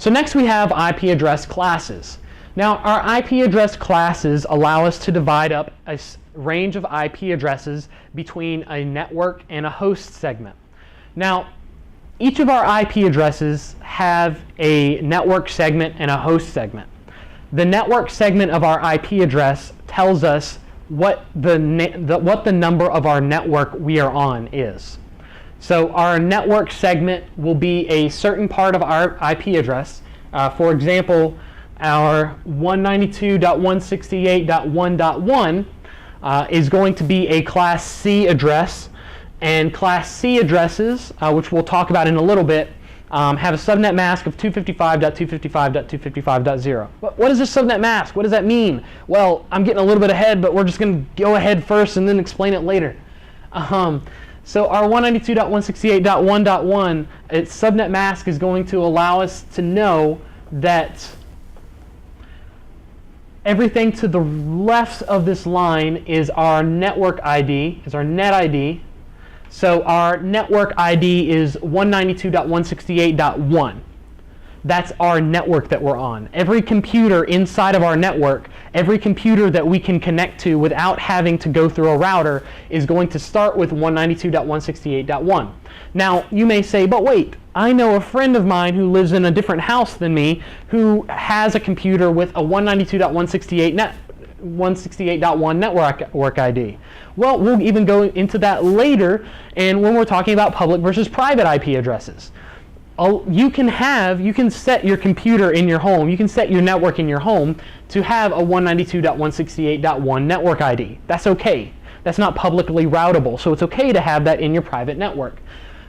So next we have IP address classes. Now our IP address classes allow us to divide up a range of IP addresses between a network and a host segment. Now each of our IP addresses have a network segment and a host segment. The network segment of our IP address tells us what the number of our network we are on is. So our network segment will be a certain part of our IP address. For example, our 192.168.1.1 is going to be a Class C address, and Class C addresses, which we'll talk about in a little bit, have a subnet mask of 255.255.255.0. What is this subnet mask? What does that mean? Well, I'm getting a little bit ahead, but we're just going to go ahead first and then explain it later. So our 192.168.1.1, its subnet mask is going to allow us to know that everything to the left of this line is our network ID, is our net ID. So our network ID is 192.168.1. That's our network that we're on. Every computer inside of our network, every computer that we can connect to without having to go through a router is going to start with 192.168.1. Now, you may say, but wait, I know a friend of mine who lives in a different house than me who has a computer with a 192.168.1 network ID. Well, we'll even go into that later, and when we're talking about public versus private IP addresses. You can set your computer in your home, you can set your network in your home to have a 192.168.1 network ID. That's okay. That's not publicly routable, so it's okay to have that in your private network.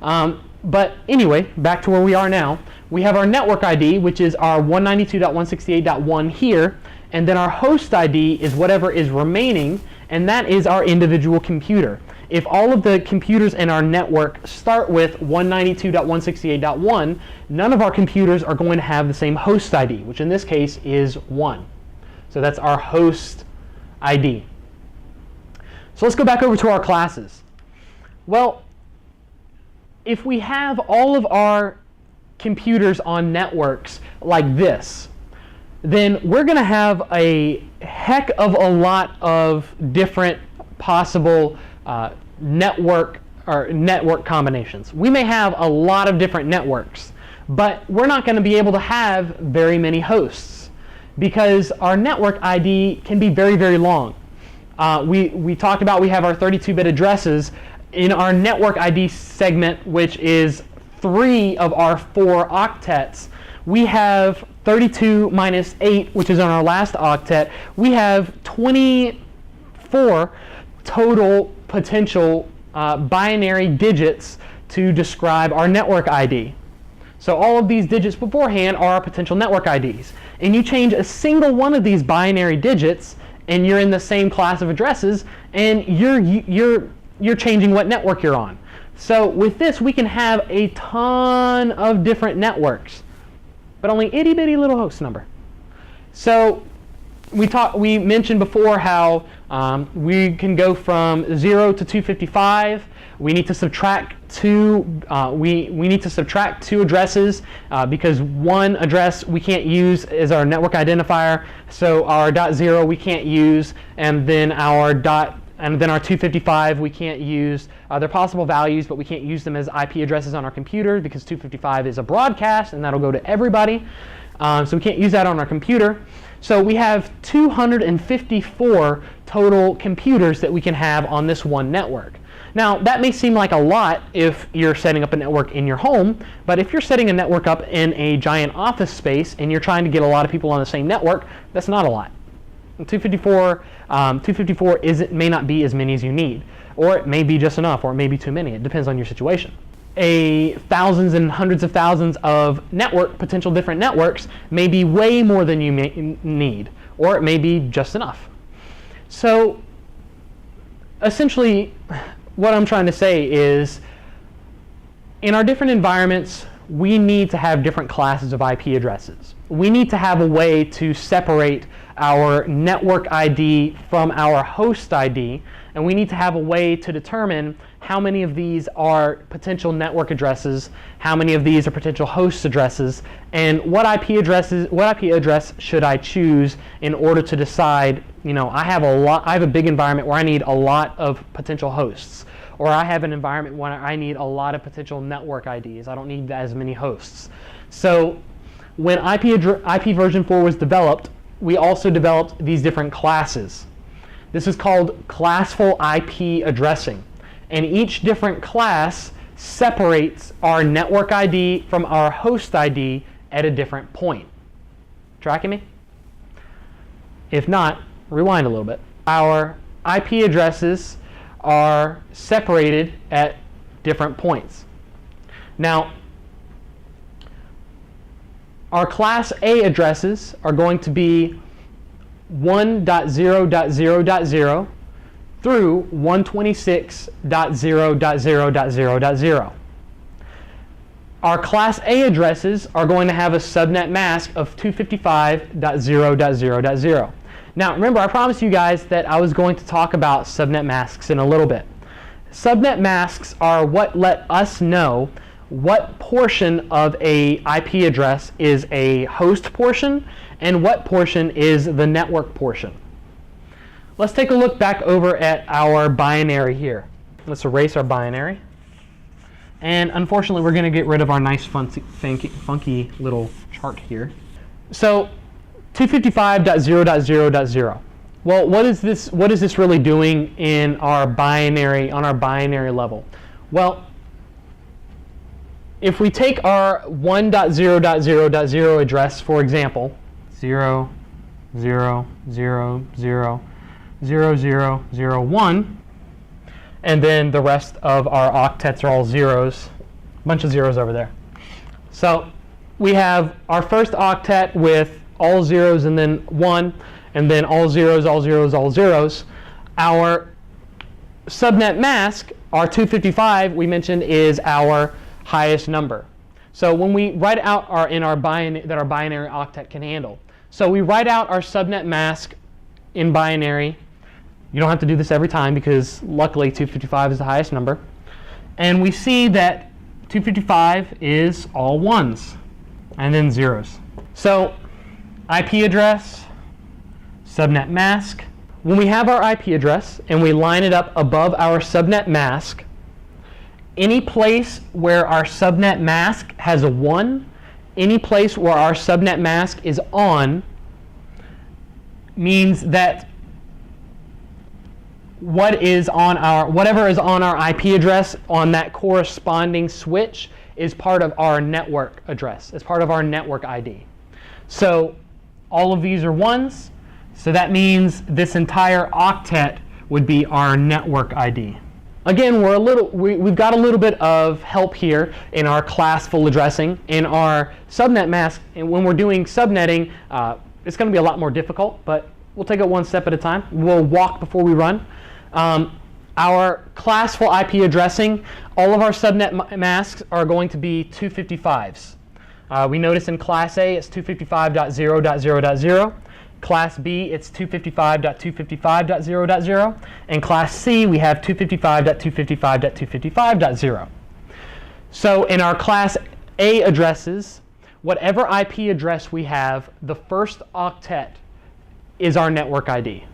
But anyway, back to where we are now. We have our network ID, which is our 192.168.1 here, and then our host ID is whatever is remaining, and that is our individual computer. If all of the computers in our network start with 192.168.1, none of our computers are going to have the same host ID, which in this case is 1. So that's our host ID. So let's go back over to our classes. Well, if we have all of our computers on networks like this, then we're going to have a heck of a lot of different possible network combinations. We may have a lot of different networks, but we're not going to be able to have very many hosts because our network ID can be very, very long. We talked about we have our 32-bit addresses. In our network ID segment, which is 3 of our 4 octets, we have 32 minus 8, which is on our last octet. We have 24 total potential binary digits to describe our network ID. So all of these digits beforehand are our potential network IDs. And you change a single one of these binary digits, and you're in the same class of addresses, and you're changing what network you're on. So with this, we can have a ton of different networks, but only itty-bitty little host number. So we mentioned before how we can go from 0 to 255. We need to subtract 2. We need to subtract 2 addresses because one address we can't use as our network identifier. So our .0 we can't use, and then our 255 we can't use. They're possible values, but we can't use them as IP addresses on our computer because 255 is a broadcast, and that'll go to everybody. So we can't use that on our computer. So we have 254 total computers that we can have on this one network. Now, that may seem like a lot if you're setting up a network in your home, but if you're setting a network up in a giant office space and you're trying to get a lot of people on the same network, that's not a lot. 254 may not be as many as you need, or it may be just enough, or it may be too many. It depends on your situation. Thousands and hundreds of thousands of potential different networks may be way more than you may need, or it may be just enough. So essentially, what I'm trying to say is, in our different environments, we need to have different classes of IP addresses. We need to have a way to separate our network ID from our host ID, and we need to have a way to determine how many of these are potential network addresses, how many of these are potential host addresses, and what IP address should I choose in order to decide, I have a big environment where I need a lot of potential hosts, or I have an environment where I need a lot of potential network IDs. I don't need as many hosts. So when IP version 4 was developed, we also developed these different classes. This is called classful IP addressing. And each different class separates our network ID from our host ID at a different point. Tracking me? If not, rewind a little bit. Our IP addresses are separated at different points. Now, our class A addresses are going to be 1.0.0.0 through 126.0.0.0.0. Our class A addresses are going to have a subnet mask of 255.0.0.0. Now remember, I promised you guys that I was going to talk about subnet masks in a little bit. Subnet masks are what let us know what portion of a IP address is a host portion and what portion is the network portion. Let's take a look back over at our binary here. Let's erase our binary. And unfortunately, we're going to get rid of our nice funky little chart here. So 255.0.0.0. Well, what is this really doing in our binary, on our binary level? Well, if we take our 1.0.0.0 address, for example, 0, 0, 0, 0, 0, 0, 0, 1, and then the rest of our octets are all zeros, a bunch of zeros over there. So we have our first octet with all zeros and then 1, and then all zeros, all zeros, all zeros. Our subnet mask, our 255, we mentioned, is our highest number. So when we write out our binary octet can handle. So we write out our subnet mask in binary. You don't have to do this every time because luckily 255 is the highest number. And we see that 255 is all ones and then zeros. So IP address, subnet mask. When we have our IP address and we line it up above our subnet mask, any place where our subnet mask has a 1, any place where our subnet mask is on, means that whatever is on our IP address on that corresponding switch is part of our network address. It's part of our network ID. So all of these are 1s, so that means this entire octet would be our network ID. Again, we've got a little bit of help here in our classful addressing. In our subnet mask, and when we're doing subnetting, it's going to be a lot more difficult, but we'll take it one step at a time. We'll walk before we run. Our classful IP addressing, all of our subnet masks are going to be 255s. We notice in Class A it's 255.0.0.0. Class B, it's 255.255.0.0. And Class C, we have 255.255.255.0. So in our Class A addresses, whatever IP address we have, the first octet is our network ID.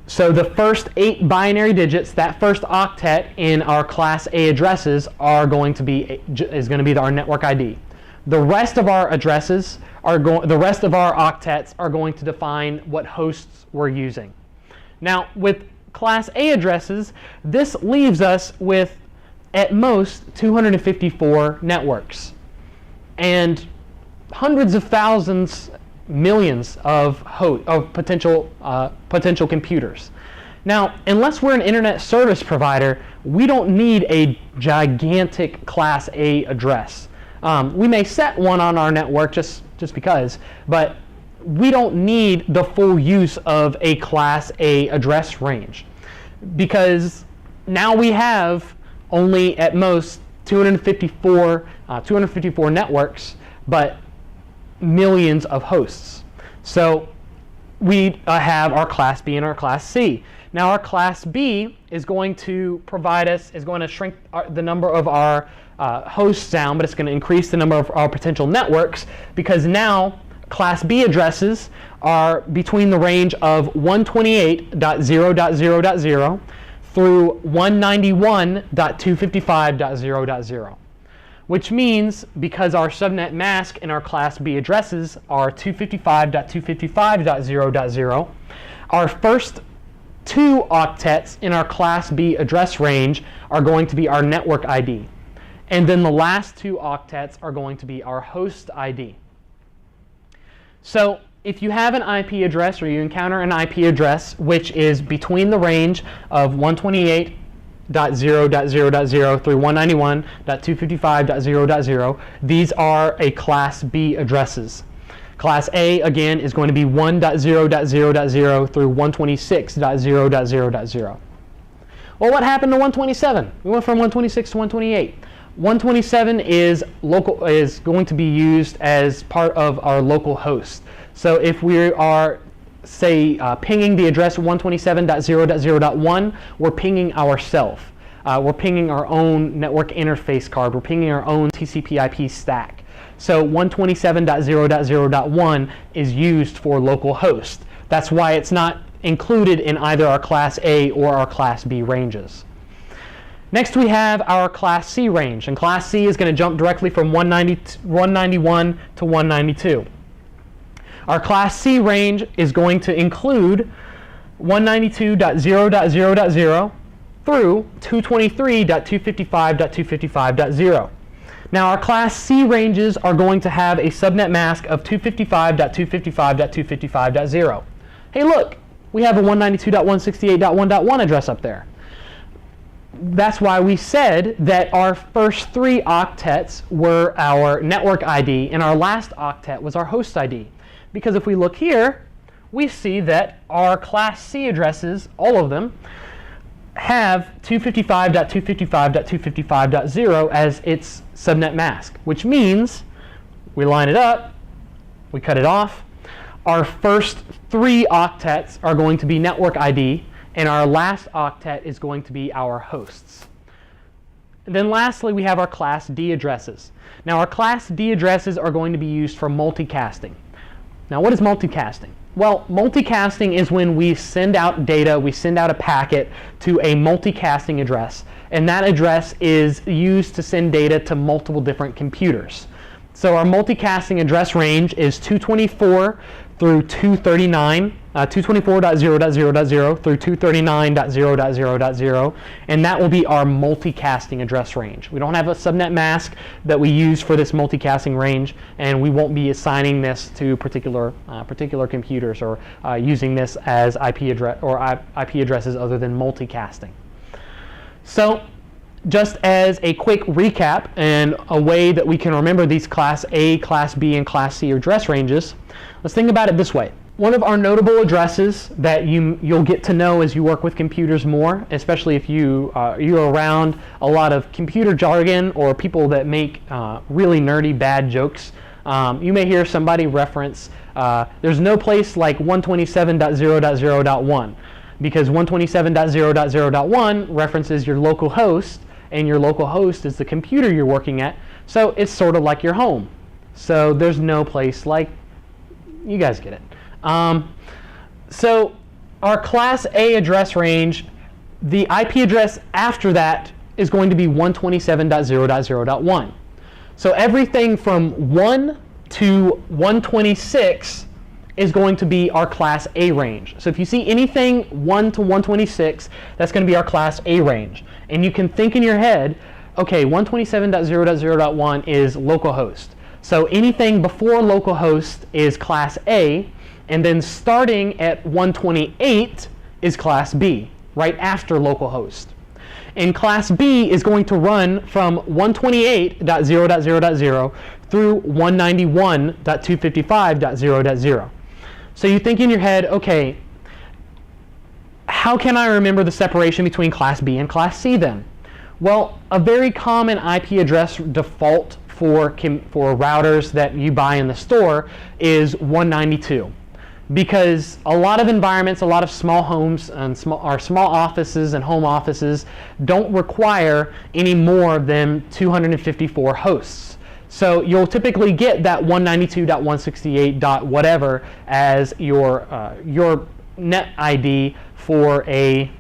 So the first 8 binary digits, that first octet in our Class A addresses is going to be our network ID. The rest of our addresses the rest of our octets are going to define what hosts we're using. Now, with Class A addresses, this leaves us with at most 254 networks and hundreds of thousands, millions of potential computers. Now, unless we're an internet service provider, we don't need a gigantic Class A address. We may set one on our network just because, but we don't need the full use of a Class A address range, because now we have only at most 254 networks, but millions of hosts. So we have our Class B and our Class C. Now our class B is going to provide us, is going to shrink the number of our hosts down, but it's going to increase the number of our potential networks, because now class B addresses are between the range of 128.0.0.0 through 191.255.0.0. Which means, because our subnet mask in our class B addresses are 255.255.0.0, our first 2 octets in our class B address range are going to be our network ID. And then the last 2 octets are going to be our host ID. So if you have an IP address, or you encounter an IP address which is between the range of 128.0.0.0 through 191.255.0.0, these are a class B addresses. Class A, again, is going to be 1.0.0.0 through 126.0.0.0. Well, what happened to 127? We went from 126 to 128. 127 is going to be used as part of our local host. So if we are, say, pinging the address 127.0.0.1, we're pinging ourselves. We're pinging our own network interface card. We're pinging our own TCP/IP stack. So 127.0.0.1 is used for local host. That's why it's not included in either our class A or our class B ranges. Next we have our class C range, and class C is going to jump directly from 191 to 192. Our class C range is going to include 192.0.0.0 through 223.255.255.0. Now our class C ranges are going to have a subnet mask of 255.255.255.0. Hey look, we have a 192.168.1.1 address up there. That's why we said that our first 3 octets were our network ID and our last octet was our host ID. Because if we look here, we see that our class C addresses, all of them, have 255.255.255.0 as its subnet mask, which means we line it up, we cut it off. Our first 3 octets are going to be network ID, and our last octet is going to be our hosts. And then lastly, we have our class D addresses. Now our class D addresses are going to be used for multicasting. Now what is multicasting? Well, multicasting is when we send out data, we send out a packet to a multicasting address, and that address is used to send data to multiple different computers. So our multicasting address range is 224 through 239, 224.0.0.0 through 239.0.0.0, and that will be our multicasting address range. We don't have a subnet mask that we use for this multicasting range, and we won't be assigning this to particular computers or using this as IP addresses other than multicasting. So, just as a quick recap and a way that we can remember these Class A, Class B, and Class C address ranges, let's think about it this way. One of our notable addresses that you'll get to know as you work with computers more, especially if you're around a lot of computer jargon or people that make really nerdy bad jokes, you may hear somebody reference, there's no place like 127.0.0.1, because 127.0.0.1 references your local host, and your local host is the computer you're working at, so it's sort of like your home. So there's no place like, you guys get it. So our Class A address range, the IP address after that is going to be 127.0.0.1. So everything from 1 to 126 is going to be our Class A range. So if you see anything 1 to 126, that's going to be our Class A range. And you can think in your head, okay, 127.0.0.1 is localhost. So anything before localhost is Class A, and then starting at 128 is Class B, right after localhost. And Class B is going to run from 128.0.0.0 through 191.255.0.0. So you think in your head, okay, how can I remember the separation between Class B and Class C then? Well, a very common IP address default for routers that you buy in the store is 192. because a lot of environments, a lot of small homes and small offices and home offices don't require any more than 254 hosts. So you'll typically get that 192.168. whatever as your net ID for a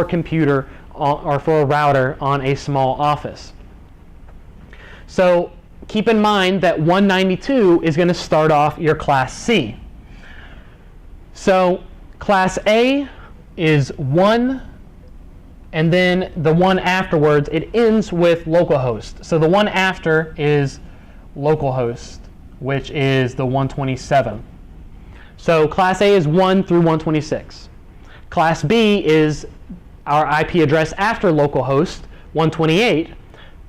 computer or for a router on a small office. So keep in mind that 192 is going to start off your Class C. So Class A is 1, and then the one afterwards, it ends with localhost. So the one after is localhost, which is the 127. So Class A is 1 through 126. Class B is our IP address after localhost, 128,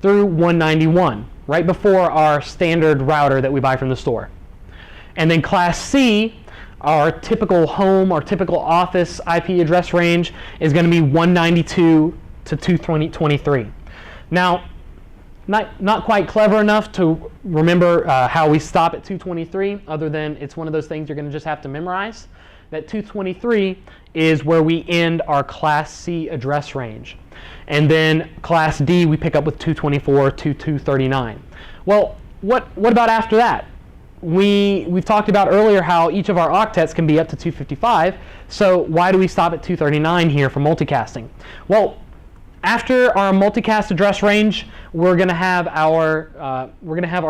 through 191, right before our standard router that we buy from the store. And then Class C, our typical home or typical office IP address range, is going to be 192 to 223. Now, not quite clever enough to remember how we stop at 223, other than it's one of those things you're going to just have to memorize. That 223 is where we end our Class C address range. And then Class D we pick up with 224 to 239. Well, what about after that? We've talked about earlier how each of our octets can be up to 255, so why do we stop at 239 here for multicasting? Well, after our multicast address range, we're going to have our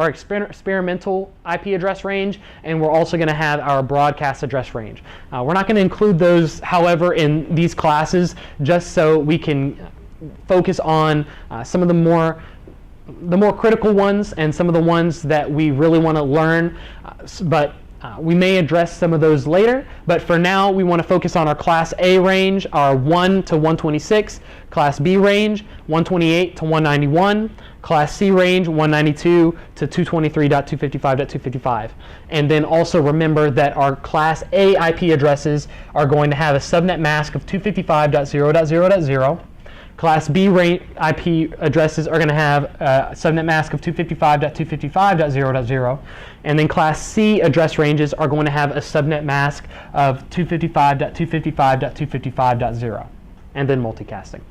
experimental IP address range, and we're also going to have our broadcast address range. We're not going to include those, however, in these classes, just so we can focus on some of the more critical ones and some of the ones that we really want to learn, but we may address some of those later. But for now, we want to focus on our Class A range, our 1 to 126, Class B range, 128 to 191, Class C range, 192 to 223.255.255. And then also remember that our Class A IP addresses are going to have a subnet mask of 255.0.0.0. Class B IP addresses are going to have a subnet mask of 255.255.0.0, and then Class C address ranges are going to have a subnet mask of 255.255.255.0, and then multicasting.